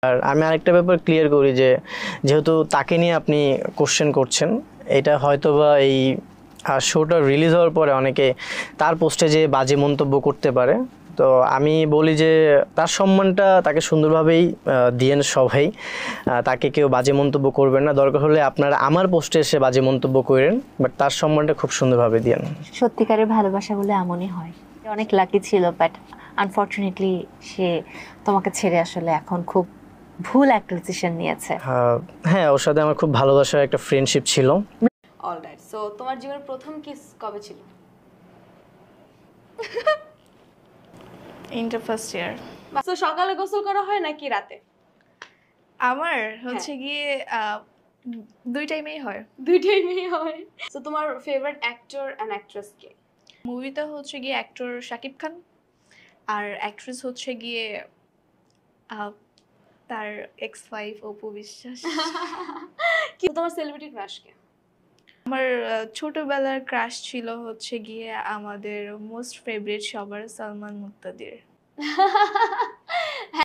আর আমি আরেকটা ব্যাপার ক্লিয়ার করি যে যেহেতু তাকে নিয়ে আপনি কোশ্চেন করছেন, এটা হয়তোবা এই শোটা রিলিজ হওয়ার পরে অনেকে তার পোস্টে যে বাজে মন্তব্য করতে পারে। তো আমি বলি যে তার সম্মানটা তাকে সুন্দরভাবেই দিয়েন সবাই। তাকে কেউ বাজে মন্তব্য করবেন না, দরকার হলে আপনারা আমার পোস্টে এসে বাজে মন্তব্য করেন, বাট তার সম্মানটা খুব সুন্দরভাবে দিয়েন। সত্যিকারের ভালোবাসা বলে এমনই হয়। অনেক লাকি ছিল, বাট আনফরচুনেটলি সে তোমাকে ছেড়ে আসলে এখন খুব ভুল একটা ডিসিশন নিয়েছে। হ্যাঁ, ওর সাথে আমার খুব ভালোবাসার একটা ফ্রেন্ডশিপ ছিল। অলরাইট, সো তোমার জীবনের প্রথম কিস কবে ছিল? Inter first year. সো সকালে গোসল করা হয় নাকি রাতে? আমার হচ্ছে গিয়ে দুই টাইমেই হয়। দুইটাই মেয়ে হয়। সো তোমার ফেভারিট অ্যাক্টর অ্যান্ড অ্যাক্ট্রেস কে? মুভিতে হচ্ছে গিয়ে অ্যাক্টর শাকিব খান, আর অ্যাক্ট্রেস হচ্ছে গিয়ে তার এক্স ওয়াইফ অপু বিশ্বাস। কি তোমার সেলিব্রিটি ক্রাশ কে? আমার ছোটবেলার ক্রাশ ছিল হচ্ছে গিয়ে আমাদের মোস্ট ফেভারিট সবার সালমান মুক্তাদির।